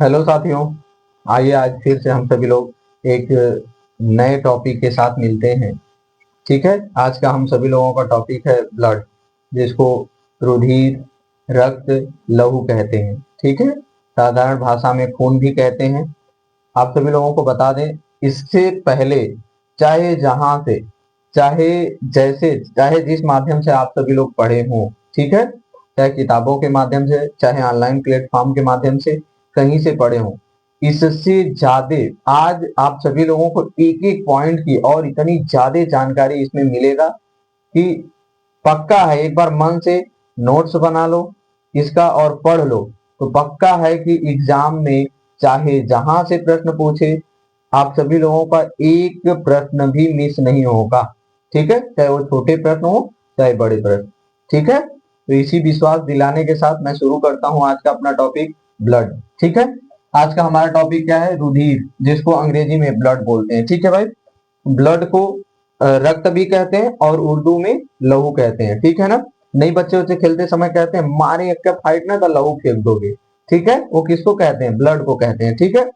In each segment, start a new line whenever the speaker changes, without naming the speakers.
Hello साथियों। आइए आज फिर से हम सभी लोग एक नए टॉपिक के साथ मिलते हैं। ठीक है, आज का हम सभी लोगों का टॉपिक है ब्लड, जिसको रुधिर, रक्त, लहू कहते हैं। ठीक है, साधारण भाषा में खून भी कहते हैं। आप सभी लोगों को बता दें, इससे पहले चाहे जहां से, चाहे जैसे, चाहे जिस माध्यम से आप सभी लोग पढ़े हों, ठीक है, चाहे किताबों के माध्यम से, चाहे ऑनलाइन प्लेटफॉर्म के माध्यम से, कहीं से पढ़े हों, इससे ज्यादा आज आप सभी लोगों को एक एक पॉइंट की और इतनी ज्यादा जानकारी इसमें मिलेगा कि पक्का है, एक बार मन से नोट्स बना लो इसका और पढ़ लो, तो पक्का है कि एग्जाम में चाहे जहां से प्रश्न पूछे, आप सभी लोगों का एक प्रश्न भी मिस नहीं होगा। ठीक है, चाहे वो छोटे प्रश्न हो चाहे बड़े प्रश्न। ठीक है, तो इसी विश्वास दिलाने के साथ मैं शुरू करता हूं आज का अपना टॉपिक, ब्लड। ठीक है, आज का हमारा टॉपिक क्या है? रुधिर, जिसको अंग्रेजी में ब्लड बोलते हैं। ठीक है भाई, ब्लड को रक्त भी कहते हैं और उर्दू में लहू कहते हैं। ठीक है ना, नई बच्चे बच्चे खेलते समय कहते हैं मारे एक कप फाइट ना तो लहू फेंक दोगे। ठीक है, वो किसको कहते हैं? ब्लड को कहते हैं। ठीक है,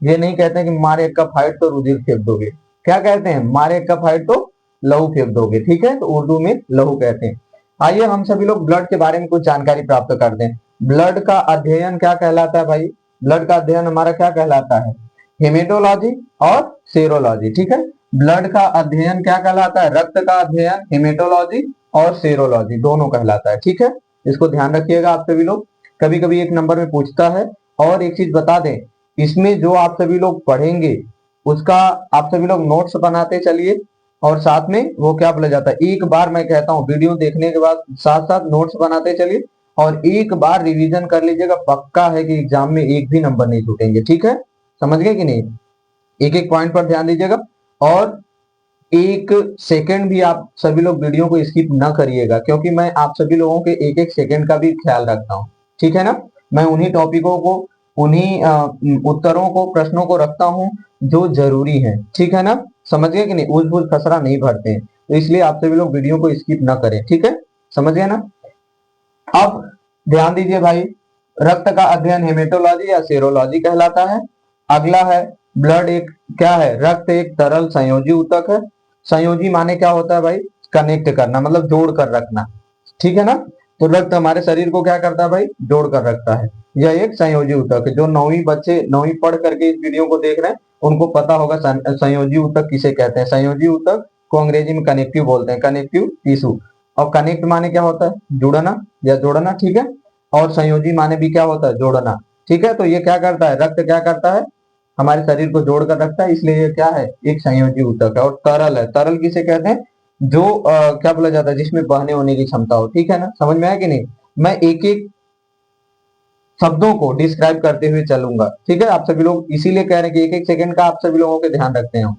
ये नहीं कहते हैं कि मारे एक कप फाइट तो रुधिर फेंक दोगे। क्या कहते हैं? मारे एक कप फाइट तो लहू फेंक दोगे। ठीक है, तो उर्दू में लहू कहते हैं। आइए हम सभी लोग ब्लड के बारे में कुछ जानकारी प्राप्त कर दें। ब्लड का अध्ययन क्या कहलाता है भाई? ब्लड का अध्ययन हमारा क्या कहलाता है? हेमेटोलॉजी और सेरोलॉजी। ठीक है, ब्लड का अध्ययन क्या कहलाता है? रक्त का अध्ययन हेमेटोलॉजी और सेरोलॉजी दोनों कहलाता है। ठीक है, इसको ध्यान रखिएगा आप सभी लोग, कभी कभी एक नंबर में पूछता है। और एक चीज बता दें, इसमें जो आप सभी लोग पढ़ेंगे उसका आप सभी लोग नोट्स बनाते चलिए, और साथ में वो क्या बोला जाता है, एक बार मैं कहता हूँ वीडियो देखने के बाद साथ साथ नोट्स बनाते चलिए और एक बार रिवीजन कर लीजिएगा। पक्का है कि एग्जाम में एक भी नंबर नहीं छूटेंगे। ठीक है, समझ गए कि नहीं? एक एक पॉइंट पर ध्यान दीजिएगा और एक सेकंड भी आप सभी लोग वीडियो को स्किप ना करिएगा, क्योंकि मैं आप सभी लोगों के एक एक सेकंड का भी ख्याल रखता हूँ। ठीक है ना, मैं उन्हीं टॉपिकों को, उन्हीं उत्तरों को, प्रश्नों को रखता हूँ जो जरूरी है। ठीक है ना, समझ गए कि नहीं? उस बुझ खसरा नहीं भरते हैं, तो इसलिए आप सभी लोग वीडियो को स्किप ना करें। ठीक है, समझ गए ना? अब ध्यान दीजिए भाई, रक्त का अध्ययन हेमेटोलॉजी या सेरोलॉजी कहलाता है। अगला है ब्लड, एक क्या है? रक्त एक तरल संयोजी ऊतक है। संयोजी माने क्या होता है भाई? कनेक्ट करना, मतलब जोड़ कर रखना। ठीक है ना, तो रक्त हमारे शरीर को क्या करता है भाई? जोड़ कर रखता है। यह एक संयोजी ऊतक है। जो नौवीं बच्चे, नौवीं पढ़ करके इस वीडियो को देख रहे हैं, उनको पता होगा संयोजी ऊतक किसे कहते हैं। संयोजी ऊतक को अंग्रेजी में कनेक्टिव बोलते हैं, कनेक्टिव टिश्यू। और कनेक्ट माने क्या होता है? जुड़ना या जोड़ना। ठीक है, और संयोजी माने भी क्या होता है? जोड़ना। ठीक है, तो ये क्या करता है? रक्त क्या करता है? हमारे शरीर को जोड़ कर रखता है, इसलिए ये क्या है? एक संयोजी ऊतक है। और तरल है, तरल किसे कहते हैं? जो क्या बोला जाता है, जिसमें बहने होने की क्षमता हो। ठीक है ना, समझ में आया कि नहीं? मैं एक एक शब्दों को डिस्क्राइब करते हुए चलूंगा। ठीक है, आप सभी लोग इसीलिए कह रहे हैं कि एक एक सेकंड का आप सभी लोगों के ध्यान रखते हो,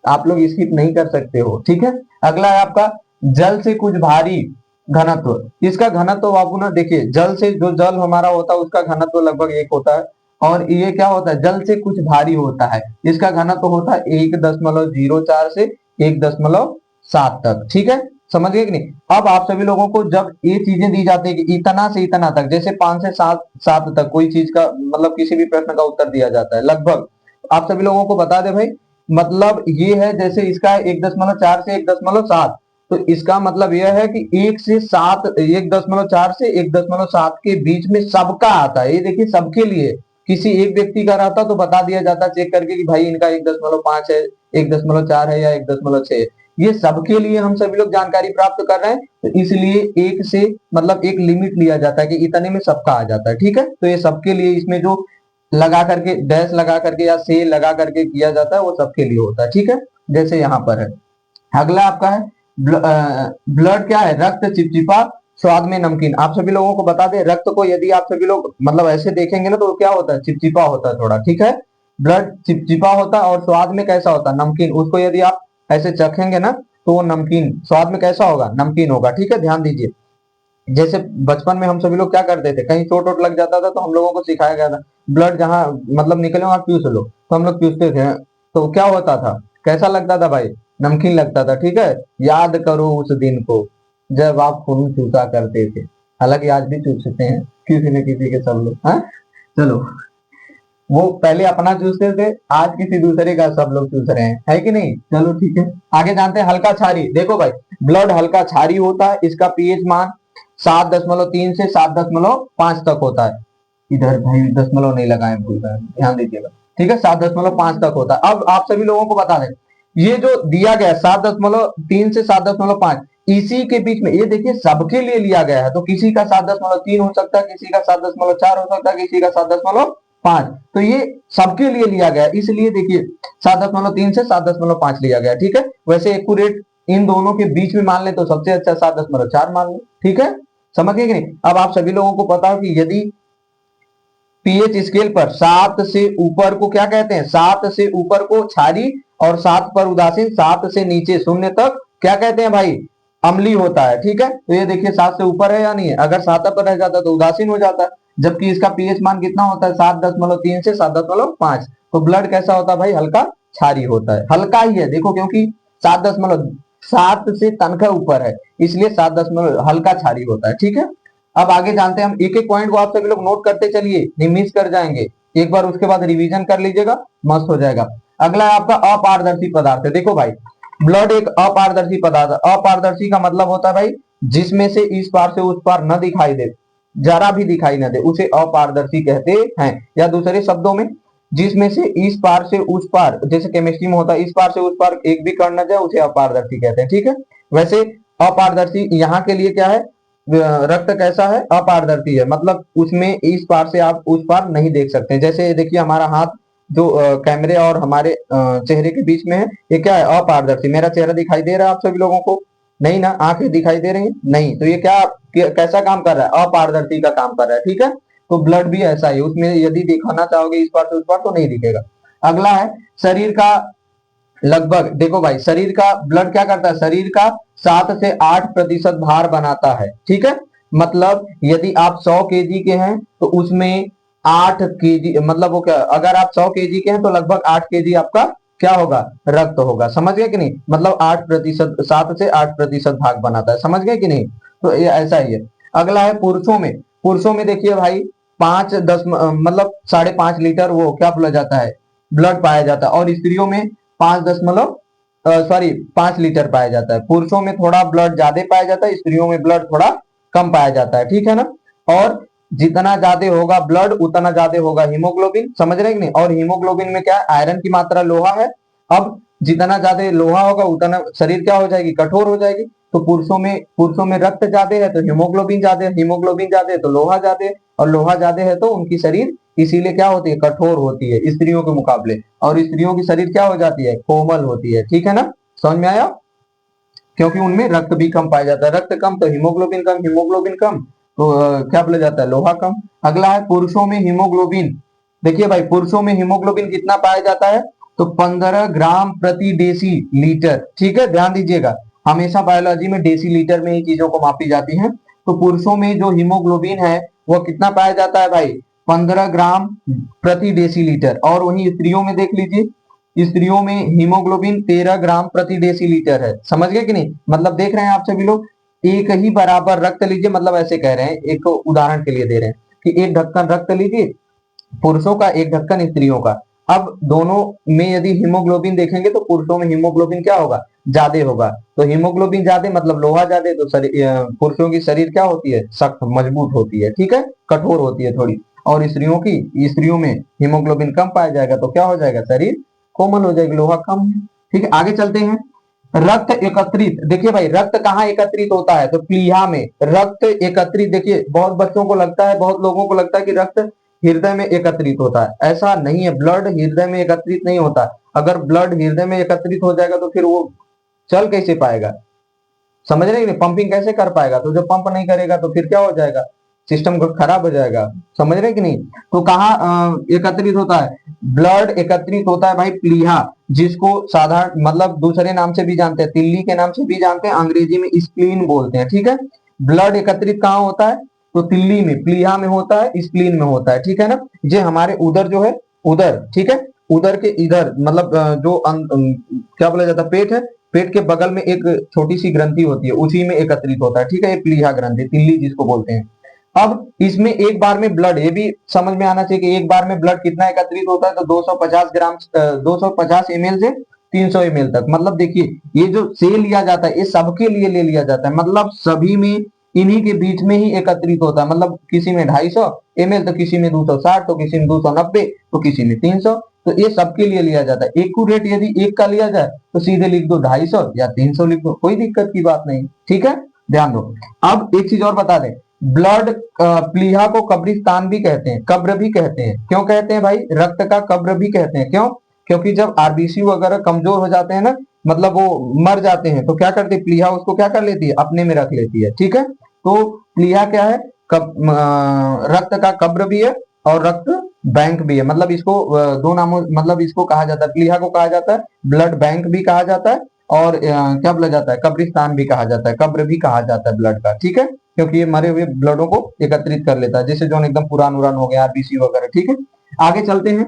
आप लोग स्किप नहीं कर सकते हो। ठीक है, अगला है आपका जल से कुछ भारी घनत्व। इसका घनत्व बाबू ना देखिए, जल से जो जल हमारा होता है उसका घनत्व लगभग एक होता है, और ये क्या होता है? जल से कुछ भारी होता है, इसका घनत्व होता है 1.04 से 1.7 तक। ठीक है, समझ गए कि नहीं? अब आप सभी लोगों को जब ये चीजें दी जाती है कि इतना से इतना तक, जैसे 5 से 7 तक कोई चीज का, मतलब किसी भी प्रश्न का उत्तर दिया जाता है लगभग, आप सभी लोगों को बता दे भाई, मतलब ये है, जैसे इसका 1.4 से 1.7, तो इसका मतलब यह है कि 1 से 7, 1.4 से 1.7 के बीच में सबका आता है। ये देखिए, सबके लिए, किसी एक व्यक्ति का रहता तो बता दिया जाता चेक करके कि भाई इनका 1.5 है, 1.4 है या 1.6 है। ये सबके लिए हम सभी लोग जानकारी प्राप्त कर रहे हैं, तो इसलिए एक से, मतलब एक लिमिट लिया जाता है कि इतने में सबका आ जाता है। ठीक है, तो ये सबके लिए, इसमें जो लगा करके, डैश लगा करके या से लगा करके किया जाता है, वो सबके लिए होता है। ठीक है, जैसे यहाँ पर है। अगला आपका है ब्लड क्या है? रक्त चिपचिपा, स्वाद में नमकीन। आप सभी लोगों को बता दें, रक्त को यदि आप सभी लोग मतलब ऐसे देखेंगे ना, तो क्या होता है? चिपचिपा होता है थोड़ा। ठीक है, ब्लड चिपचिपा होता है और स्वाद में कैसा होता है? नमकीन। उसको यदि आप ऐसे चखेंगे ना, तो वो नमकीन स्वाद में कैसा होगा? नमकीन होगा। ठीक है, ध्यान दीजिए, जैसे बचपन में हम सभी लोग क्या करते थे, कहीं चोट वोट लग जाता था तो हम लोगों को सिखाया गया था, ब्लड जहां मतलब निकले वहां चूस लो, तो हम लोग चूसते थे। तो क्या होता था? कैसा लगता था भाई? नमकीन लगता था। ठीक है, याद करो उस दिन को जब आप खून चूसा करते थे। हालांकि आज भी चूसते हैं किसी न किसी के, सब लोग। हाँ, चलो वो पहले अपना चूसते थे, आज किसी दूसरे का सब लोग चूस रहे हैं, है कि नहीं। चलो ठीक है, आगे जानते हैं हल्का क्षारी। देखो भाई, ब्लड हल्का क्षारी होता है, इसका पीएच मान 7.3 से 7.5 तक होता है। इधर भाई दशमलव नहीं लगाए, भूल गए, ध्यान दीजिएगा। ठीक है, 7.5 तक होता है। अब आप सभी लोगों को बता दें, ये जो दिया गया 7.3 से 7.5, इसी के बीच में ये देखिए सबके लिए लिया गया है, तो किसी का 7.3 हो सकता है, किसी का 7.4 हो सकता है, किसी का 7.5। तो ये सबके लिए लिया गया है, इसलिए देखिए 7.3 से 7.5 लिया गया। ठीक है, वैसे एक्यूरेट इन दोनों के बीच में मान ले तो सबसे अच्छा 7.4 मान ले। ठीक है, समझ गए कि नहीं। अब आप सभी लोगों को पता हो कि यदि पीएच स्केल पर 7 से ऊपर को क्या कहते हैं, 7 से ऊपर को क्षारी और 7 पर उदासीन, 7 से नीचे शून्य तक क्या कहते हैं भाई, अम्लीय होता है। ठीक है, तो ये देखिए 7 से ऊपर है या नहीं है, अगर 7 पर रह जाता तो उदासीन हो जाता है, जबकि इसका पीएच मान कितना होता है, 7.3 से 7.5। तो ब्लड कैसा होता है भाई, हल्का क्षारी होता है, हल्का ही है, देखो क्योंकि 7 से तनखा ऊपर है, इसलिए 7 हल्का क्षारी होता है। ठीक है, अब आगे जानते हैं हम, एक एक पॉइंट को आप सभी लोग नोट करते चलिए, नहीं मिस कर जाएंगे, एक बार उसके बाद रिवीजन कर लीजिएगा, मस्त हो जाएगा। अगला है आपका अपारदर्शी पदार्थ। देखो भाई, ब्लड एक अपारदर्शी पदार्थ है। अपारदर्शी का मतलब होता है भाई, जिसमें से इस पार से उस पार न दिखाई दे, जरा भी दिखाई न दे, उसे अपारदर्शी कहते हैं। या दूसरे शब्दों में, जिसमें से इस पार से उस पार, जैसे केमिस्ट्री में होता है, इस पार से उस पार एक भी कण न जाए, उसे अपारदर्शी कहते हैं। ठीक है, वैसे अपारदर्शी यहाँ के लिए क्या है, रक्त कैसा है, अपारदर्शी है, मतलब उसमें इस पार से आप उस पार नहीं देख सकते। जैसे देखिए हमारा हाथ जो कैमरे और हमारे चेहरे के बीच में है, ये क्या है, अपारदर्शी। मेरा चेहरा दिखाई दे रहा है आप सभी लोगों को, नहीं ना, आंखें दिखाई दे रही हैं, नहीं, तो ये क्या कैसा काम कर रहा है, अपारदर्शी का काम कर रहा है। ठीक है, तो ब्लड भी ऐसा ही, उसमें यदि दिखाना चाहोगे इस पार से उस पार तो नहीं दिखेगा। अगला है शरीर का लगभग, देखो भाई शरीर का ब्लड क्या करता है, शरीर का 7 से 8% भार बनाता है। ठीक है, मतलब यदि आप 100 kg के हैं तो उसमें 8 kg, मतलब वो क्या, अगर आप 100 kg के हैं तो लगभग 8 kg आपका क्या होगा, रक्त होगा। समझ गए कि नहीं, मतलब 8%, 7 से 8% भाग बनाता है। समझ गए कि नहीं, तो ये ऐसा ही है। अगला है पुरुषों में। पुरुषों में देखिए भाई 5-10 मतलब 5.5 लीटर वो क्या बोला जाता है, ब्लड पाया जाता है, और स्त्रियों में 5 लीटर पाया जाता है। पुरुषों में थोड़ा ब्लड ज्यादा पाया जाता है, स्त्रियों में ब्लड थोड़ा कम पाया जाता है। ठीक है ना, और जितना ज्यादा होगा ब्लड उतना ज्यादा होगा हीमोग्लोबिन। समझ रहे कि नहीं, और हीमोग्लोबिन में क्या है, आयरन की मात्रा, लोहा है। अब जितना ज्यादा लोहा होगा उतना शरीर क्या हो जाएगी, कठोर हो जाएगी। तो पुरुषों में रक्त ज्यादा है तो हीमोग्लोबिन ज्यादा है, हीमोग्लोबिन ज्यादा है तो लोहा ज्यादा है, और लोहा ज्यादा है तो उनकी शरीर इसीलिए क्या होती है, कठोर होती है स्त्रियों के मुकाबले, और स्त्रियों की शरीर क्या हो जाती है, कोमल होती है। ठीक है ना, समझ में आया, क्योंकि उनमें रक्त भी कम पाया जाता है, रक्त कम तो हीमोग्लोबिन कम, हीमोग्लोबिन कम तो क्या बोला जाता है, लोहा कम। अगला है पुरुषों में हीमोग्लोबिन। देखिए भाई, पुरुषों में हीमोग्लोबिन कितना पाया जाता है, तो 15 ग्राम प्रति डेसी लीटर। ठीक है, ध्यान दीजिएगा, हमेशा बायोलॉजी में डेसी लीटर में ही चीजों को मापी जाती है। तो पुरुषों में जो हीमोग्लोबिन है वो कितना पाया जाता है भाई, 15 ग्राम प्रति डेसी लीटर। और वहीं स्त्रियों में देख लीजिए, स्त्रियों में हीमोग्लोबिन 13 ग्राम प्रति डेसी लीटर है। समझ गए कि नहीं, मतलब देख रहे हैं आप सभी लोग, एक ही बराबर रक्त लीजिए, मतलब ऐसे कह रहे हैं, एक उदाहरण के लिए दे रहे हैं कि एक ढक्कन रक्त लीजिए पुरुषों का, एक ढक्कन स्त्रियों का। अब दोनों में यदि हीमोग्लोबिन देखेंगे तो पुरुषों में हीमोग्लोबिन क्या होगा, ज्यादा होगा। तो हीमोग्लोबिन ज्यादा मतलब लोहा ज्यादा, तो पुरुषों की शरीर क्या होती है, सख्त मजबूत होती है। ठीक है, कठोर होती है थोड़ी। और स्त्रियों में हीमोग्लोबिन कम पाया जाएगा तो क्या हो जाएगा, शरीर कोमल हो जाएगी, लोहा कम है। ठीक है, आगे चलते हैं। रक्त एकत्रित, देखिए भाई रक्त कहाँ एकत्रित होता है, तो प्लीहा में रक्त एकत्रित। देखिए बहुत बच्चों को लगता है, बहुत लोगों को लगता है कि रक्त हृदय में एकत्रित होता है, ऐसा नहीं है, ब्लड हृदय में एकत्रित नहीं होता। अगर ब्लड हृदय में एकत्रित हो जाएगा तो फिर वो चल कैसे पाएगा, समझ रहे हैं, पंपिंग कैसे कर पाएगा, तो जब पंप नहीं करेगा तो फिर क्या हो जाएगा, सिस्टम खराब हो जाएगा। समझ रहे कि नहीं, तो कहाँ एकत्रित होता है, ब्लड एकत्रित होता है भाई प्लीहा, जिसको साधारण मतलब दूसरे नाम से भी जानते हैं, तिल्ली के नाम से भी जानते हैं, अंग्रेजी में स्प्लीन बोलते हैं। ठीक है, ब्लड एकत्रित कहाँ होता है, तो तिल्ली में, प्लीहा में होता है, स्प्लीन में होता है। ठीक है ना, ये हमारे उदर जो है, उदर, ठीक है, उदर के इधर, मतलब क्या बोला जाता है, पेट है, पेट के बगल में एक छोटी सी ग्रंथि होती है, उसी में एकत्रित होता है। ठीक है, ये प्लीहा ग्रंथि, तिल्ली जिसको बोलते हैं। अब इसमें एक बार में ब्लड, ये भी समझ में आना चाहिए कि एक बार में ब्लड कितना एकत्रित होता है, तो 250 ग्राम 250 ml से 300 ml तक। मतलब देखिए ये जो से लिया जाता है ये सबके लिए ले लिया जाता है, मतलब सभी में इन्हीं के बीच में ही एकत्रित होता है। मतलब किसी में 250 ml तो किसी में 260, तो किसी में 290, तो किसी में 300, तो ये सबके लिए लिया जाता है। एक्यूरेट यदि एक का लिया जाए तो सीधे लिख दो 250 या 300 लिख दो, कोई दिक्कत की बात नहीं, ठीक है, ध्यान दो। अब एक चीज और बता दें, ब्लड प्लीहा को कब्रिस्तान भी कहते हैं, कब्र भी कहते हैं। क्यों कहते हैं भाई, रक्त का कब्र भी कहते हैं, क्यों? क्योंकि जब आरबीसी वगैरह कमजोर हो जाते हैं ना, मतलब वो मर जाते हैं, तो क्या करती है प्लीहा, उसको क्या कर लेती है, अपने में रख लेती है, ठीक है। तो प्लीहा क्या है, रक्त का कब्र भी है और रक्त बैंक भी है। मतलब इसको दो नामों, मतलब इसको कहा जाता है, प्लीहा को कहा जाता है ब्लड बैंक भी कहा जाता है, और क्या बोला जाता है, कब्रिस्तान भी कहा जाता है, कब्र भी कहा जाता है ब्लड का, ठीक है। क्योंकि ये मरे हुए ब्लडों को एकत्रित कर लेता है, जैसे जो एकदम पुरान उरान हो गया, आरबीसी वगैरह, ठीक है। आगे चलते हैं,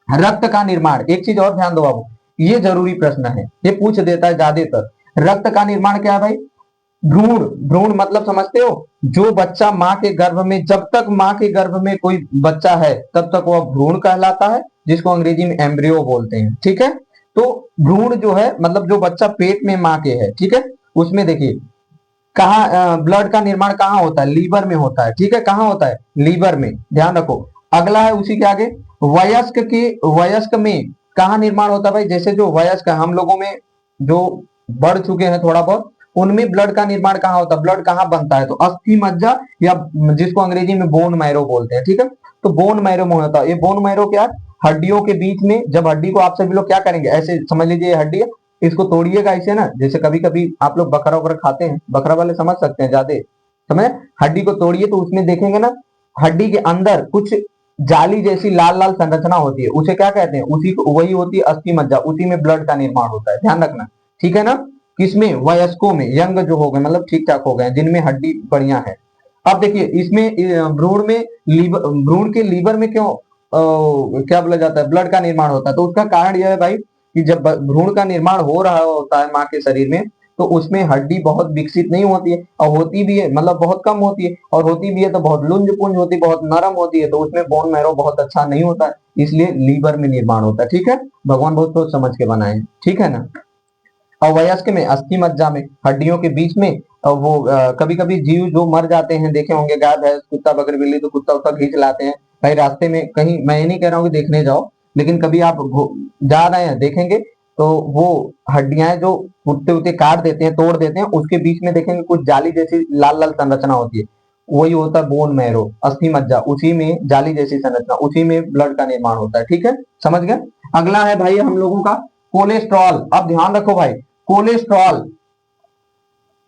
रक्त का निर्माण। एक चीज और ध्यान दो बाबू, ये जरूरी प्रश्न है, ये पूछ देता है ज्यादातर। रक्त का निर्माण क्या है भाई, भ्रूण। भ्रूण मतलब समझते हो, जो बच्चा माँ के गर्भ में, जब तक माँ के गर्भ में कोई बच्चा है तब तक वह भ्रूण कहलाता है, जिसको अंग्रेजी में एम्ब्रियो बोलते हैं, ठीक है। तो भ्रूण जो है, मतलब जो बच्चा पेट में माँ के है, ठीक है, उसमें देखिए कहाँ ब्लड का निर्माण कहाँ होता है, लीवर में होता है, ठीक है। कहाँ होता है, लीवर में, ध्यान रखो। अगला है उसी के आगे, वयस्क में कहाँ निर्माण होता है भाई, जैसे जो वयस्क है, हम लोगों में जो बढ़ चुके हैं थोड़ा बहुत, उनमें ब्लड का निर्माण कहाँ होता है, ब्लड कहाँ बनता है, तो अस्थि मज्जा, या जिसको अंग्रेजी में बोन मैरो बोलते हैं, ठीक है। तो बोन मैरो में होता है। ये बोन मैरो क्या है, हड्डियों के बीच में, जब हड्डी को आप सभी लोग क्या करेंगे, ऐसे समझ लीजिए ये हड्डी है, इसको तोड़िएगा ऐसे ना, जैसे कभी कभी आप लोग बकरा वगैरह खाते हैं, बकरा वाले समझ सकते हैं, ज्यादा समझ, हड्डी को तोड़िए तो उसमें देखेंगे ना, हड्डी के अंदर कुछ जाली जैसी लाल लाल संरचना होती है, उसे क्या कहते हैं, उसी को, वही होती है अस्थि मज्जा, उसी में ब्लड का निर्माण होता है, ध्यान रखना, ठीक है ना। किसमें, वयस्कों में, यंग जो हो गए, मतलब ठीक ठाक हो गए, जिनमें हड्डी बढ़िया है। अब देखिए इसमें भ्रूण में, लीवर, भ्रूण के लीवर में क्यों क्या बोला जाता है, ब्लड का निर्माण होता है, तो उसका कारण यह है भाई कि जब भ्रूण का निर्माण हो रहा होता है माँ के शरीर में, तो उसमें हड्डी बहुत विकसित नहीं होती है, और होती भी है मतलब बहुत कम होती है, और होती भी है तो बहुत लुंज पुंज होती है, बहुत नरम होती है, तो उसमें बोन मैरो बहुत अच्छा नहीं होता है, इसलिए लीवर में निर्माण होता है, ठीक है। भगवान बहुत सोच समझ के बनाए हैं, ठीक है ना। और वयस्क में अस्थि मज्जा में, हड्डियों के बीच में, वो कभी कभी जीव जो मर जाते हैं, देखे होंगे गाय भैंस कुत्ता बकरी बिल्ली, तो कुत्ता उत्ता खींच लाते हैं भाई रास्ते में कहीं, मैं ये नहीं कह रहा हूँ कि देखने जाओ, लेकिन कभी आप जा रहे हैं देखेंगे, तो वो हड्डियां जो कुत्ते उते काट देते हैं, तोड़ देते हैं, उसके बीच में देखेंगे कुछ जाली जैसी लाल लाल संरचना होती है, वही होता है बोन मैरो, अस्थि मज्जा, उसी में जाली जैसी संरचना, उसी में ब्लड का निर्माण होता है, ठीक है, समझ गए। अगला है भाई हम लोगों का कोलेस्ट्रॉल। अब ध्यान रखो भाई, कोलेस्ट्रॉल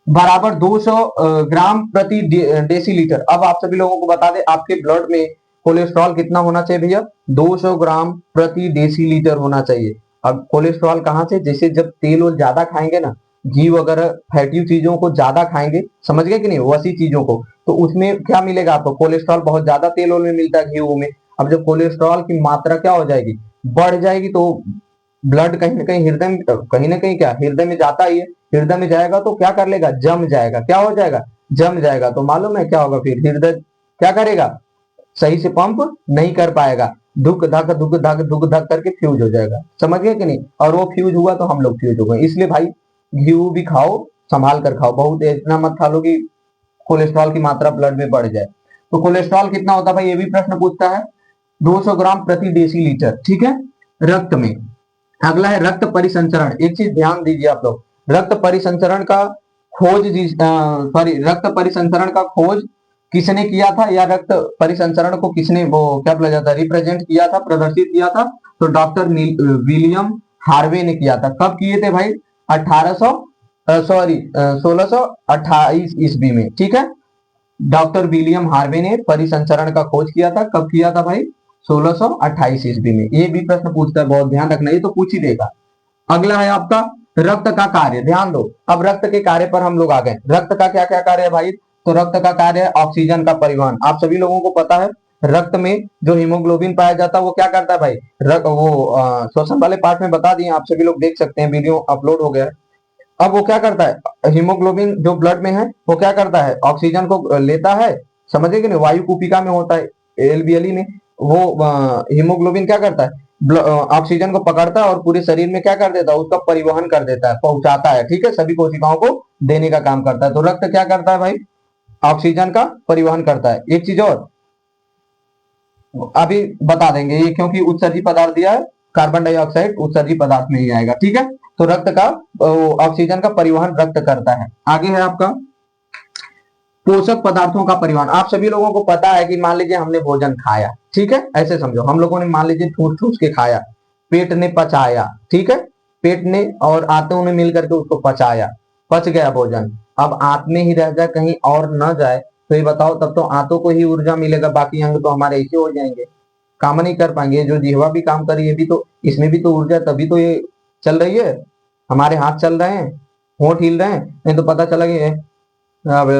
बराबर 200 ग्राम प्रति डेसीलीटर। अब आप सभी लोगों को बता दें, आपके ब्लड में कोलेस्ट्रॉल कितना होना चाहिए भैया, 200 ग्राम प्रति डेसीलीटर होना चाहिए। अब कोलेस्ट्रॉल कहाँ से, जैसे जब तेल और ज्यादा खाएंगे ना, घी वगैरह फैटी चीजों को ज्यादा खाएंगे, समझ गए कि नहीं, वसी चीजों को, तो उसमें क्या मिलेगा आपको, कोलेस्ट्रॉल बहुत ज्यादा तेल में मिलता है, घी में। अब जब कोलेस्ट्रॉल की मात्रा क्या हो जाएगी, बढ़ जाएगी, तो ब्लड कहीं ना कहीं हृदय में, कहीं ना कहीं क्या हृदय में जाता ही है, हृदय में जाएगा तो क्या कर लेगा, जम जाएगा, क्या हो जाएगा, जम जाएगा, तो मालूम है क्या होगा, फिर हृदय क्या करेगा, सही से पंप नहीं कर पाएगा, धुक धक धुक धक धुक धक करके फ्यूज हो जाएगा, समझ गए कि नहीं। और वो फ्यूज हुआ तो हम लोग फ्यूज हो गए, इसलिए भाई घी भी खाओ, संभाल कर खाओ, बहुत इतना मत खा लो कि कोलेस्ट्रॉल की मात्रा ब्लड में बढ़ जाए। तो कोलेस्ट्रॉल कितना होता है भाई, ये भी प्रश्न पूछता है, 200 ग्राम प्रति डेसीलीटर, ठीक है, रक्त में। अगला है रक्त परिसंचरण। एक चीज ध्यान दीजिए आप लोग, रक्त परिसंचरण का खोज, सॉरी, रक्त परिसंचरण का खोज किसने किया था, या रक्त परिसंचरण को किसने, वो क्या बोला जाता है, रिप्रेजेंट किया था, प्रदर्शित किया था, तो डॉक्टर विलियम हार्वे ने किया था। कब किए थे भाई, 1800 सॉरी 1628 ईस्वी में, ठीक है। डॉक्टर विलियम हार्वे ने परिसंचरण का खोज किया था, कब किया था भाई, 1628 ईस्वी में। ये भी प्रश्न पूछता है, बहुत ध्यान रखना, ये तो पूछ ही देगा। अगला है आपका रक्त का कार्य, ध्यान दो। अब रक्त के कार्य पर हम लोग आ गए, रक्त का क्या क्या कार्य है भाई, तो रक्त का कार्य है ऑक्सीजन का परिवहन। आप सभी लोगों को पता है, रक्त में जो हीमोग्लोबिन पाया जाता है वो क्या करता है भाई, वो श्वसन वाले पार्ट में बता दिए, आप सभी लोग देख सकते हैं, वीडियो अपलोड हो गया है। अब वो क्या करता है, हीमोग्लोबिन जो ब्लड में है वो क्या करता है, ऑक्सीजन को लेता है समझे कि नहीं, वायु कुपिका में होता है एलवीएली में, वो हीमोग्लोबिन क्या करता है, ऑक्सीजन को पकड़ता है और पूरे शरीर में क्या कर देता है, उसका परिवहन कर देता है, पहुंचाता है, ठीक है, सभी कोशिकाओं को देने का काम करता है। तो रक्त क्या करता है भाई, ऑक्सीजन का परिवहन करता है। एक चीज और अभी बता देंगे, ये क्योंकि उत्सर्जी पदार्थ दिया है, कार्बन डाइऑक्साइड उत्सर्जी पदार्थ में ही आएगा, ठीक है। तो रक्त का ऑक्सीजन का परिवहन रक्त करता है। आगे है आपका पोषक पदार्थों का परिवहन। आप सभी लोगों को पता है कि मान लीजिए हमने भोजन खाया, ठीक है, ऐसे समझो हम लोगों ने मान लीजिए ठूस ठूस के खाया, पेट ने पचाया, ठीक है, पेट ने और आंतों ने मिलकर के उसको पचाया, पच गया भोजन। अब आंत में ही रह जाए, कहीं और न जाए, तो ये बताओ, तब तो आंतों को ही ऊर्जा मिलेगा, बाकी अंग तो हमारे ऐसे हो जाएंगे, काम नहीं कर पाएंगे। जो जिह्वा भी काम कर रही है भी तो, इसमें भी तो ऊर्जा, तभी तो ये चल रही है, हमारे हाथ चल रहे हैं, होंठ हिल रहे हैं, नहीं तो पता चला कि अब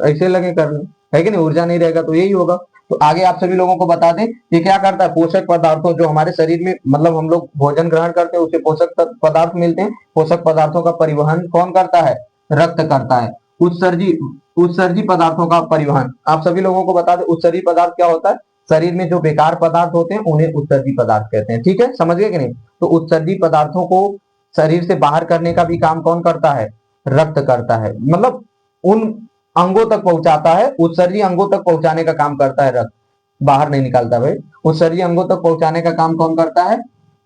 ऐसे लगे करने, है कि नहीं, ऊर्जा नहीं रहेगा तो यही होगा। तो आगे आप सभी लोगों को बता दें, ये क्या करता है, पोषक पदार्थों जो हमारे शरीर में, मतलब हम लोग भोजन ग्रहण करते हैं, उससे पोषक पदार्थ मिलते हैं, पोषक पदार्थों का परिवहन कौन करता है, रक्त करता है। उत्सर्जी उत्सर्जी पदार्थों का परिवहन, आप सभी लोगों को बता दें, उत्सर्जी पदार्थ क्या होता है, शरीर में जो बेकार पदार्थ होते हैं उन्हें उत्सर्जी पदार्थ कहते हैं, ठीक है, समझ गए कि नहीं। तो उत्सर्जी पदार्थों को शरीर से बाहर करने का भी काम कौन करता है, रक्त करता है, मतलब उन अंगों तक पहुंचाता है, उत्सर्जी अंगों तक पहुंचाने का काम करता है रक्त, बाहर नहीं निकालता भाई। उत्सर्जी अंगों तक पहुंचाने का काम कौन करता है,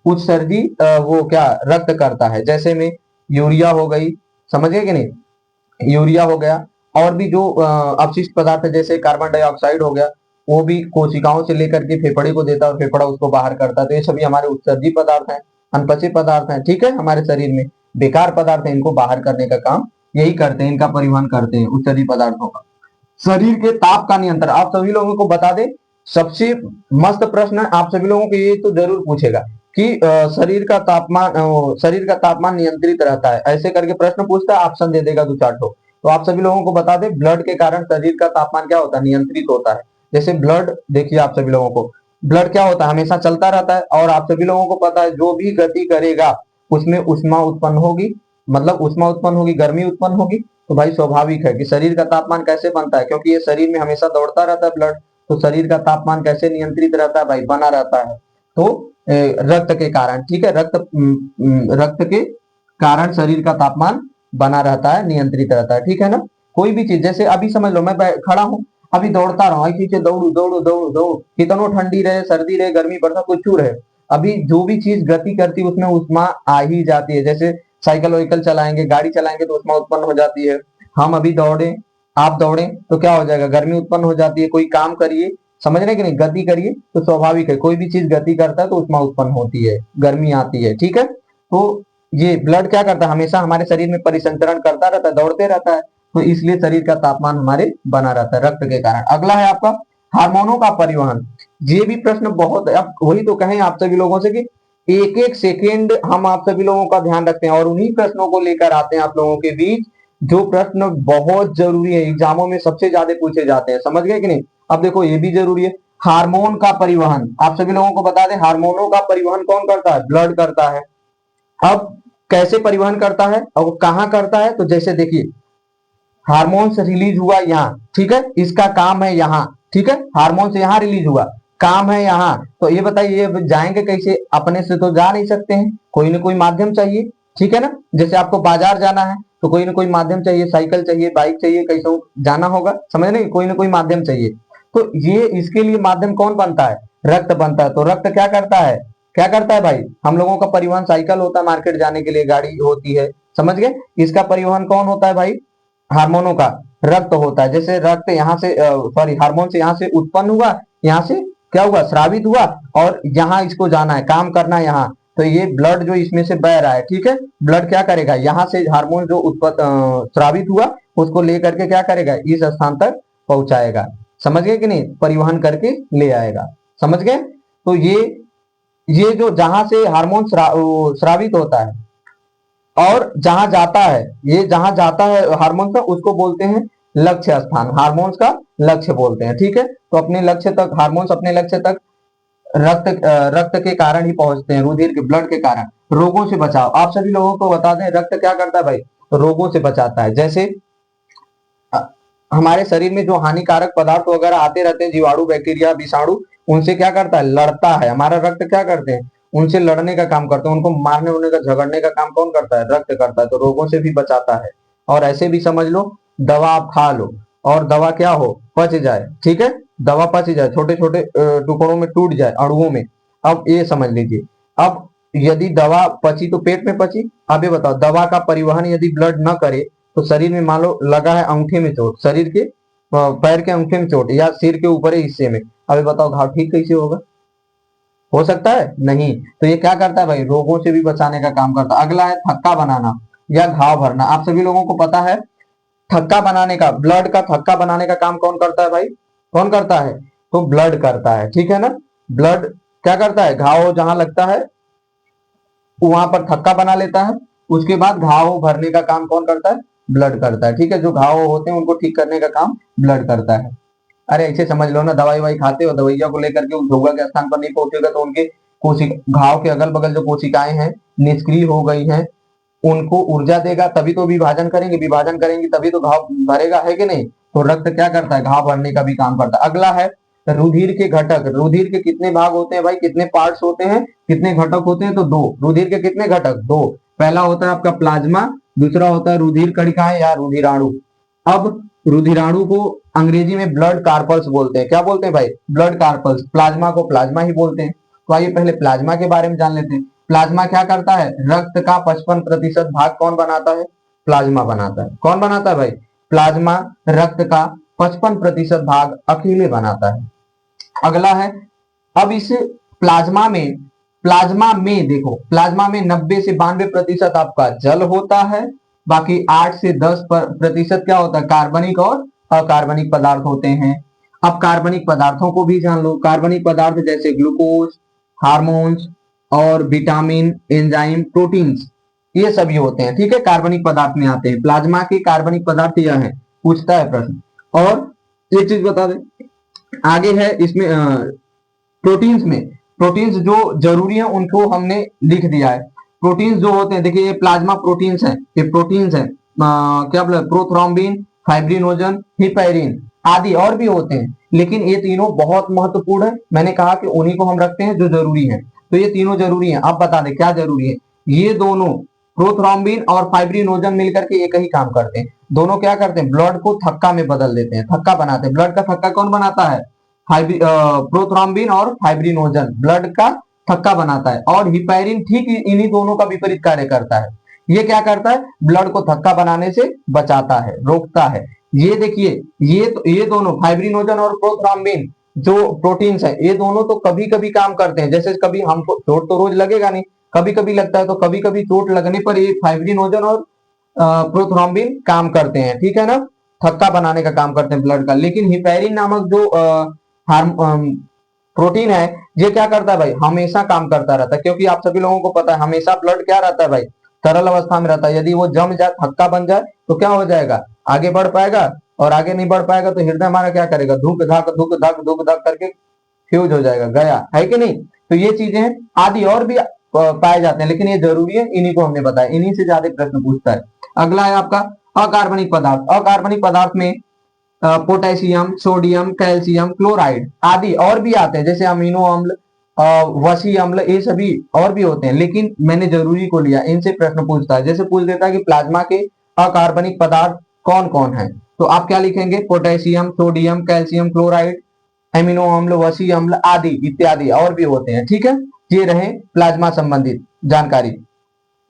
उत्सर्जी वो क्या, रक्त करता है। जैसे में यूरिया हो गई, समझ गए कि नहीं, यूरिया हो गया, और भी जो अपशिष्ट पदार्थ है जैसे कार्बन डाइऑक्साइड हो गया, वो भी कोशिकाओं से लेकर के फेफड़े को देता है और फेफड़ा उसको बाहर करता है। तो ये सभी हमारे उत्सर्जी पदार्थ हैं, अनपचे पदार्थ हैं, ठीक है, हमारे शरीर में बेकार पदार्थ है, इनको बाहर करने का काम यही करते हैं, इनका परिवहन करते हैं उत्सर्जी पदार्थों का। शरीर के ताप का नियंत्रण, आप सभी लोगों को बता दें, सबसे मस्त प्रश्न आप सभी लोगों को ये तो जरूर पूछेगा कि शरीर का तापमान नियंत्रित रहता है, ऐसे करके प्रश्न पूछता है, ऑप्शन दे देगा दो चार ठो। तो आप सभी लोगों को बता दें, ब्लड के कारण शरीर का तापमान क्या होता है, नियंत्रित होता है। जैसे ब्लड देखिए, आप सभी लोगों को ब्लड क्या होता है, हमेशा चलता रहता है, और आप सभी लोगों को पता है जो भी गति करेगा उसमें उष्मा उत्पन्न होगी, मतलब उष्मा उत्पन्न होगी, गर्मी उत्पन्न होगी। तो भाई स्वाभाविक है कि शरीर का तापमान कैसे बनता है, क्योंकि ये शरीर में हमेशा दौड़ता रहता है ब्लड, तो शरीर का तापमान कैसे नियंत्रित रहता है भाई, बना रहता है। तो रक्त के कारण, ठीक है, रक्त के कारण शरीर का तापमान बना रहता है, नियंत्रित रहता है, ठीक है ना। कोई भी चीज, जैसे अभी समझ लो मैं खड़ा हूँ, अभी दौड़ता रहा, ऐसे दौड़ू दौड़ू दौड़ू दौड़ू, कितनो ठंडी रहे, सर्दी रहे, गर्मी बरसात, कुछ रहे, अभी जो भी चीज गति करती है उसमें उष्मा आ ही जाती है। जैसे साइकिल वाइकल चलाएंगे, गाड़ी चलाएंगे, तो उष्मा उत्पन्न हो जाती है। हम अभी दौड़े, आप दौड़े, तो क्या हो जाएगा, गर्मी उत्पन्न हो जाती है। कोई काम करिए, समझ रहे कि नहीं, गति करिए, तो स्वाभाविक है, कोई भी चीज गति करता है तो उष्मा उत्पन्न होती है, गर्मी आती है, ठीक है। तो ये ब्लड क्या करता है, हमेशा हमारे शरीर में परिसंचरण करता रहता है, दौड़ते रहता है, तो इसलिए शरीर का तापमान हमारे बना रहता है रक्त के कारण। अगला है आपका हार्मोनों का परिवहन। ये भी प्रश्न बहुत, अब वही तो कहें आप सभी लोगों से कि एक एक सेकेंड हम आप सभी लोगों का ध्यान रखते हैं और उन्हीं प्रश्नों को लेकर आते हैं आप लोगों के बीच, जो प्रश्न बहुत जरूरी है, एग्जामों में सबसे ज्यादा पूछे जाते हैं, समझ गए कि नहीं। अब देखो ये भी जरूरी है, हार्मोन का परिवहन, आप सभी लोगों को बता दें, हार्मोनों का परिवहन कौन करता है, ब्लड करता है। अब कैसे परिवहन करता है और कहाँ करता है, तो जैसे देखिए, हार्मोन्स रिलीज हुआ यहाँ, ठीक है, इसका काम है यहाँ, ठीक है, हार्मोन्स यहाँ रिलीज हुआ, काम है यहाँ। तो ये बताइए, ये जाएंगे कैसे, अपने से तो जा नहीं सकते हैं, कोई ना कोई माध्यम चाहिए, ठीक है ना। जैसे आपको बाजार जाना है तो कोई ना कोई माध्यम चाहिए, साइकिल चाहिए, बाइक चाहिए, कैसे जाना होगा, समझ नहीं, कोई ना कोई माध्यम चाहिए। तो ये इसके लिए माध्यम कौन बनता है, रक्त बनता है। तो रक्त क्या करता है, क्या करता है भाई, हम लोगों का परिवहन, साइकिल होता है मार्केट जाने के लिए, गाड़ी होती है, समझ गए, इसका परिवहन कौन होता है भाई, हार्मोनों का, रक्त होता है। जैसे रक्त यहाँ से, सॉरी, हार्मोन से यहाँ से उत्पन्न हुआ, यहाँ से क्या हुआ, स्रावित हुआ, और यहाँ इसको जाना है, काम करना है यहाँ, तो ये ब्लड जो इसमें से बह रहा है, ठीक है, ब्लड क्या करेगा, यहाँ से हार्मोन जो स्रावित हुआ उसको लेकर के क्या करेगा, इस स्थान तक पहुंचाएगा, समझ गए कि नहीं, परिवहन करके ले आएगा, समझ गए। तो ये जो जहां से हार्मोन स्रावित होता है और जहां जाता है, ये जहां जाता है हार्मोन का, उसको बोलते हैं लक्ष्य स्थान, हार्मोन्स का लक्ष्य बोलते हैं, ठीक है। तो अपने लक्ष्य तक, हार्मोन्स अपने लक्ष्य तक रक्त के कारण ही पहुंचते हैं, रुधिर के, ब्लड के कारण। रोगों से बचाव, आप सभी लोगों को बता दें, रक्त क्या करता है भाई, रोगों से बचाता है। जैसे हमारे शरीर में जो हानिकारक पदार्थ वगैरह आते रहते हैं, जीवाणु, बैक्टीरिया, विषाणु, उनसे क्या करता है, लड़ता है। हमारा रक्त क्या करते हैं, उनसे लड़ने का काम करते हैं, उनको मारने उड़ने का, झगड़ने का काम कौन करता है, रक्त करता है। तो रोगों से भी बचाता है। और ऐसे भी समझ लो, दवा आप खा लो और दवा क्या हो, पच जाए, ठीक है, दवा पच जाए, छोटे छोटे टुकड़ों में टूट जाए, अणुओं में। अब ये समझ लीजिए, अब यदि दवा पची तो पेट में पची। अब ये बताओ, दवा का परिवहन यदि ब्लड न करे तो शरीर में, मान लो लगा है अंगूठे में चोट, शरीर के पैर के अंगूठे में चोट या सिर के ऊपरी हिस्से में, अब ये बताओ घाव ठीक कैसे होगा, हो सकता है नहीं। तो ये क्या करता है भाई, रोगों से भी बचाने का काम करता है। अगला है थक्का बनाना या घाव भरना। आप सभी लोगों को पता है, थक्का बनाने का, ब्लड का थक्का बनाने का काम कौन करता है भाई, कौन करता है, तो ब्लड करता है, ठीक है ना। ब्लड क्या करता है, घाव जहां लगता है वहां पर थक्का बना लेता है, उसके बाद घाव भरने का काम कौन करता है, ब्लड करता है, ठीक है। जो घाव होते हैं उनको ठीक करने का काम ब्लड करता है। अरे ऐसे समझ लो ना, दवाई वाई खाते हो, दवाइया को लेकर के उस धोखा के स्थान पर नहीं पहुंचेगा तो उनके कोशिका, घाव के अगल बगल जो कोशिकाएं हैं निष्क्रिय हो गई हैं, उनको ऊर्जा देगा, तभी तो विभाजन करेंगे, विभाजन करेंगे तभी तो घाव भरेगा, है कि नहीं। तो रक्त क्या करता है, घाव भरने का भी काम करता है। अगला है रुधिर के घटक। रुधिर के कितने भाग होते हैं भाई, कितने पार्ट्स होते हैं, कितने घटक होते हैं, तो दो। रुधिर के कितने घटक, दो। पहला होता है आपका प्लाज्मा, दूसरा होता है रुधिर कणिकाएं या रुधिराणु। अब रुधिराणु को अंग्रेजी में ब्लड कार्पल्स बोलते हैं। क्या बोलते हैं भाई, ब्लड कार्पल्स। प्लाज्मा को प्लाज्मा ही बोलते हैं। तो आइए पहले प्लाज्मा के बारे में जान लेते हैं। प्लाज्मा क्या करता है, रक्त का 55% भाग कौन बनाता है, प्लाज्मा बनाता है। कौन बनाता है भाई, प्लाज्मा रक्त का 55% भाग अकेले बनाता है। अगला है, अब इस प्लाज्मा में देखो, प्लाज्मा में 90 से 92% आपका जल होता है, बाकी 8 से 10% क्या होता है, कार्बनिक और अकार्बनिक पदार्थ होते हैं। अब कार्बनिक पदार्थों को भी जान लो। कार्बनिक पदार्थ जैसे ग्लूकोज, हार्मोन्स और विटामिन, एंजाइम, प्रोटीन्स, ये सभी होते हैं, ठीक है, कार्बनिक पदार्थ में आते हैं। प्लाज्मा के कार्बनिक पदार्थ यह है, पूछता है प्रश्न। और एक चीज बता दें, आगे है इसमें प्रोटीन्स में, प्रोटीन्स जो जरूरी है उनको हमने लिख दिया है। प्रोटीन्स जो होते हैं, देखिए ये प्लाज्मा प्रोटीन्स है, ये प्रोटीन्स है, क्या बोला, प्रोथ्रोम्बिन, फाइब्रिनोजन, हिपैरिन आदि और भी होते हैं, लेकिन ये तीनों बहुत महत्वपूर्ण है। मैंने कहा कि उन्हीं को हम रखते हैं जो जरूरी है, तो ये तीनों जरूरी है। अब बता दें क्या जरूरी है, ये दोनों प्रोथ्रोम्बिन और फाइब्रिनोजन मिलकर के एक ही काम करते हैं। दोनों क्या करते हैं, ब्लड को थक्का में बदल देते हैं, थक्का बनाते हैं। ब्लड का थक्का कौन बनाता है, प्रोथ्रोम्बिन और फाइब्रिनोजन ब्लड का थक्का बनाता है, और हिपैरिन ठीक इन्हीं दोनों का विपरीत कार्य करता है। ये क्या करता है, ब्लड को थक्का बनाने से बचाता है, रोकता है। ये देखिए, ये दोनों फाइब्रिनोजन और प्रोथ्रोम्बिन जो प्रोटीन्स है, ये दोनों तो कभी कभी काम करते हैं। जैसे कभी हमको चोट तो रोज लगेगा नहीं, कभी कभी लगता है, तो कभी कभी चोट लगने पर ये फाइब्रिनोजन और प्रोथ्रोम्बिन काम करते हैं, ठीक है ना, थक्का बनाने का काम करते हैं ब्लड का। लेकिन हिपैरिन नामक जो प्रोटीन है, ये क्या करता है भाई, हमेशा काम करता रहता है, क्योंकि आप सभी लोगों को पता है हमेशा ब्लड क्या रहता है भाई, तरल अवस्था में रहता है। यदि वो जम जाए, थक्का बन जाए, तो क्या हो जाएगा, आगे बढ़ पाएगा, और आगे नहीं बढ़ पाएगा तो हृदय हमारा क्या करेगा, धुक धक धुक धक धुक धक करके फ्यूज हो जाएगा, गया, है कि नहीं। तो ये चीजें आदि और भी पाए जाते हैं, लेकिन ये जरूरी है, इन्हीं को हमने बताया, इन्हीं से ज्यादा प्रश्न पूछता है। अगला है आपका अकार्बनिक पदार्थ। अकार्बनिक पदार्थ में पोटेशियम, सोडियम, कैल्शियम, क्लोराइड आदि और भी आते हैं, जैसे अमीनो अम्ल, वसी अम्ल, ये सभी और भी होते हैं, लेकिन मैंने जरूरी को लिया, इनसे प्रश्न पूछता है। जैसे पूछ देता है कि प्लाज्मा के अकार्बनिक पदार्थ कौन कौन है, तो आप क्या लिखेंगे, potassium, sodium, calcium, chloride, amino अम्ल, वसी अम्ल आदि इत्यादि और भी होते हैं, ठीक है। ये रहे प्लाज्मा संबंधित जानकारी,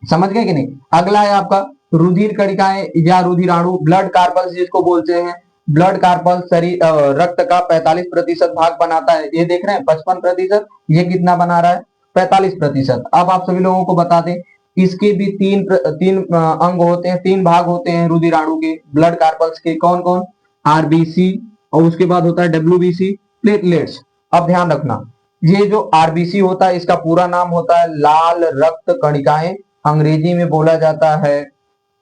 समझ गए कि नहीं। अगला है आपका रुधिर कणिकाएं या रुधिराणु, ब्लड कार्पल्स जिसको बोलते हैं। ब्लड कार्पल्स शरीर रक्त का 45% भाग बनाता है। ये देख रहे हैं 55%, ये कितना बना रहा है, 45%। अब आप सभी लोगों को बता दें, इसके भी तीन अंग होते हैं, तीन भाग होते हैं रुधिराणु के, ब्लड कार्पल्स के। कौन कौन, आरबीसी, और उसके बाद होता है डब्ल्यूबीसी, प्लेटलेट्स। अब ध्यान रखना, ये जो आरबीसी होता है, इसका पूरा नाम होता है लाल रक्त कणिकाएं, अंग्रेजी में बोला जाता है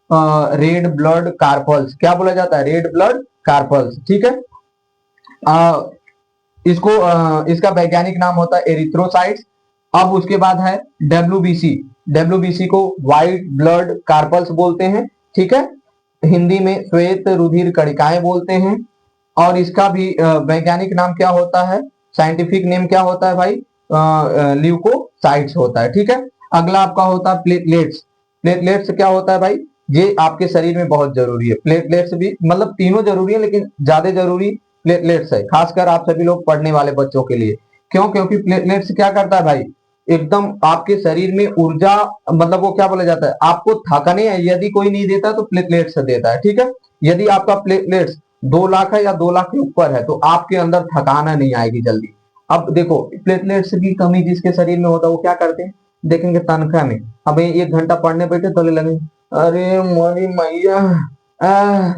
रेड ब्लड कार्पल्स। क्या बोला जाता है, रेड ब्लड कार्पल्स, ठीक है। इसका वैज्ञानिक नाम होता है एरिथ्रोसाइट्स। अब उसके बाद है डब्ल्यूबीसी, डब्ल्यूबीसी को व्हाइट ब्लड कार्पल्स बोलते हैं, ठीक है। हिंदी में श्वेत रुधिर कणिकाएं बोलते हैं। और इसका भी वैज्ञानिक नाम क्या होता है, साइंटिफिक नेम क्या होता है भाई, ल्यूकोसाइट्स होता है। ठीक है, अगला आपका होता है प्लेटलेट्स। प्लेटलेट्स क्या होता है भाई, ये आपके शरीर में बहुत जरूरी है। प्लेटलेट्स भी मतलब तीनों जरूरी है, लेकिन ज्यादा जरूरी प्लेटलेट्स है, खासकर आप सभी लोग पढ़ने वाले बच्चों के लिए। क्यों? क्योंकि प्लेटलेट्स क्या करता है भाई, एकदम आपके शरीर में ऊर्जा, मतलब वो क्या बोला जाता है, आपको थकने यदि कोई नहीं देता तो प्लेटलेट्स देता है। ठीक है, यदि आपका प्लेटलेट्स 2 लाख है या 2 लाख के ऊपर है तो आपके अंदर थकाना नहीं आएगी जल्दी। अब देखो, प्लेटलेट्स की कमी जिसके शरीर में होता है वो क्या करते हैं, देखेंगे तनख्वाह में, अब 1 घंटा पढ़ने बैठे तो लगे, अरे मोरी मैया, आह,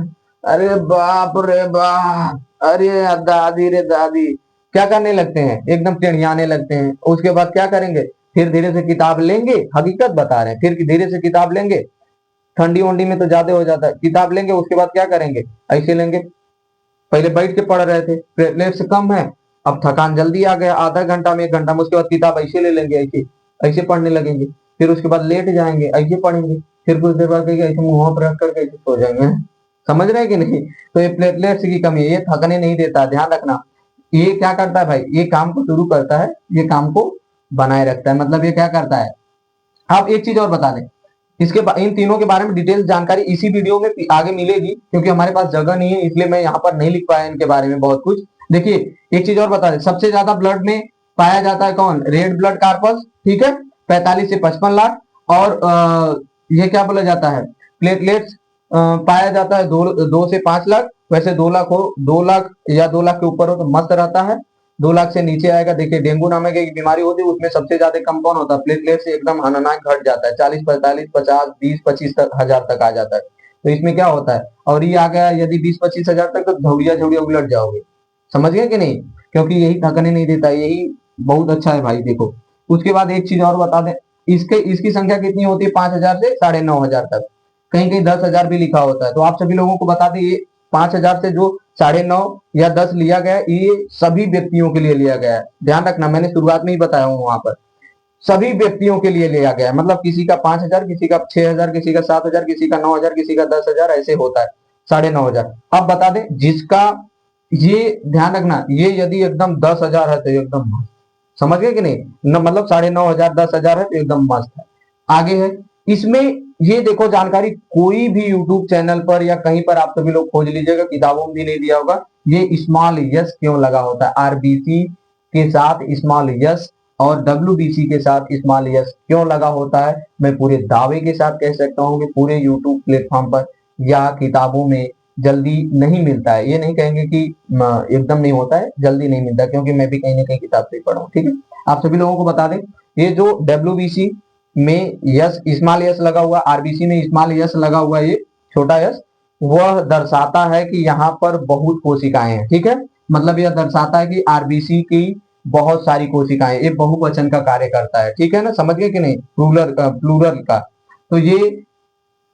अरे बाप रे बाप, अरे दादी रे दादी, क्या करने लगते हैं, एकदम टेढ़ियाने लगते हैं। उसके बाद क्या करेंगे, फिर धीरे से किताब लेंगे, हकीकत बता रहे हैं, फिर धीरे से किताब लेंगे, ठंडी वंडी में तो ज्यादा हो जाता है, किताब लेंगे, उसके बाद क्या करेंगे, ऐसे लेंगे, पहले बैठ के पढ़ रहे थे, प्लेटलेट्स कम है, अब थकान जल्दी आ गया, आधा घंटा में 1 घंटा में, उसके बाद किताब ऐसे ले लेंगे, ऐसे ऐसे पढ़ने लगेंगे, फिर उसके बाद लेट जाएंगे, ऐसे पढ़ेंगे, फिर कुछ देर बाद ऐसे मुंह पर रख करके ऐसे सो जाएंगे। समझ रहे हैं कि नहीं? तो ये प्लेटलेट्स की कमी है, ये थकने नहीं देता, ध्यान रखना। ये क्या करता है भाई, ये काम को शुरू करता है, ये काम को बनाए रखता है, मतलब ये क्या करता है। आप एक चीज और बता दें, इन तीनों के बारे में डिटेल जानकारी इसी वीडियो में आगे मिलेगी, क्योंकि हमारे पास जगह नहीं है, इसलिए मैं यहाँ पर नहीं लिख पाया इनके बारे में बहुत कुछ। देखिए, एक चीज और बता दें, सबसे ज्यादा ब्लड में पाया जाता है कौन, रेड ब्लड कार्पस। ठीक है, 45 से 55 लाख। और ये क्या बोला जाता है, प्लेटलेट्स पाया जाता है 2 से 5 लाख। वैसे 2 लाख हो, 2 लाख या 2 लाख के ऊपर हो तो मस्त रहता है। 2 लाख से नीचे आएगा, देखिए डेंगू नामक एक बीमारी होती है, उसमें सबसे ज्यादा कम कौन होता है, प्लेटलेट से एकदम हनानाक घट जाता है, 40 45 50 20 25 हजार तक आ जाता है। तो इसमें क्या होता है, और ये आ गया यदि 20 25 हजार तक, तो झौड़िया झौड़िया उलट जाओगे। समझ गए कि नहीं? क्योंकि यही थकने नहीं देता, यही बहुत अच्छा है भाई। देखो, उसके बाद एक चीज और बता दें, इसकी संख्या कितनी होती है, 5,000 से 9,500 तक, कहीं कहीं 10,000 भी लिखा होता है। तो आप सभी लोगों को बता दें, ये 5,000 से जो 9.5 या 10 लिया गया, ये सभी व्यक्तियों के लिए लिया गया है। ध्यान रखना, मैंने शुरुआत में ही बताया हूँ वहां पर, सभी व्यक्तियों के लिए लिया गया है, मतलब किसी का 5,000, किसी का 6,000, किसी का 7,000, किसी का 9,000, किसी का 10,000, ऐसे होता है 9,500। अब बता दें जिसका, ये ध्यान रखना, ये यदि एकदम 10,000 है तो एकदम मस्त, समझ गए कि नहीं, मतलब 9,500 10,000 है तो एकदम मस्त है। आगे है इसमें, ये देखो जानकारी कोई भी यूट्यूब चैनल पर या कहीं पर आप सभी लोग खोज लीजिएगा, किताबों में भी नहीं दिया होगा, ये स्मॉल यस क्यों लगा होता है, आरबीसी के साथ स्मॉल यस और डब्ल्यूबीसी के साथ स्मॉल यस क्यों लगा होता है, मैं पूरे दावे के साथ कह सकता हूँ कि पूरे यूट्यूब प्लेटफॉर्म पर या किताबों में जल्दी नहीं मिलता है। ये नहीं कहेंगे कि एकदम नहीं होता है, जल्दी नहीं मिलता, क्योंकि मैं भी कहीं ना कहीं किताब से पढ़ा हूँ। ठीक है, आप सभी लोगों को बता दें, ये जो डब्ल्यूबीसी में यस स्मॉल यस लगा हुआ, आरबीसी में स्मॉल यस लगा हुआ, ये छोटा यस, वह दर्शाता है कि यहाँ पर बहुत कोशिकाएं हैं। ठीक है, मतलब यह दर्शाता है कि आरबीसी की बहुत सारी कोशिकाएं, ये बहुवचन का कार्य करता है। ठीक है ना, समझ गए कि नहीं, प्लूरल का। तो ये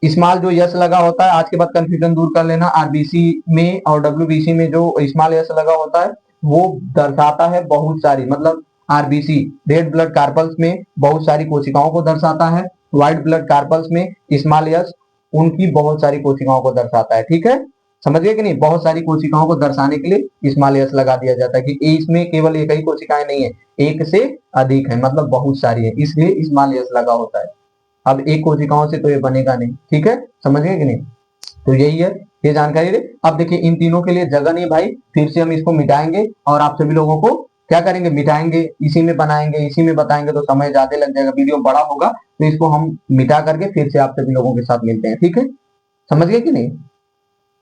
स्मॉल जो यस लगा होता है, आज के बाद कंफ्यूजन दूर कर लेना, आरबीसी में और डब्ल्यूबीसी में जो स्मॉल यस लगा होता है वो दर्शाता है बहुत सारी, मतलब आरबीसी रेड ब्लड कार्पल्स में बहुत सारी कोशिकाओं को दर्शाता है, व्हाइट ब्लड कार्पल्स में स्मॉल यस उनकी बहुत सारी कोशिकाओं को दर्शाता है। ठीक है, समझ गए कि नहीं, बहुत सारी कोशिकाओं को दर्शाने के लिए स्मॉल यस लगा दिया जाता है कि इसमें केवल एक ही कोशिकाएं नहीं है, एक से अधिक है, मतलब बहुत सारी है, इसलिए स्मॉल यस लगा होता है। अब एक कोशिकाओं से तो ये बनेगा नहीं। ठीक है, समझ गए कि नहीं? तो यही है, ये जानकारी दे। अब देखिए, इन तीनों के लिए जगह नहीं भाई, फिर से हम इसको मिटाएंगे और आप सभी लोगों को क्या करेंगे, मिटाएंगे, इसी में बनाएंगे, इसी में बताएंगे, तो समय ज्यादा लग जाएगा, वीडियो बड़ा होगा, तो इसको हम मिटा करके फिर से आप सभी लोगों के साथ मिलते हैं। ठीक है, समझ गए कि नहीं?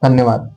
धन्यवाद।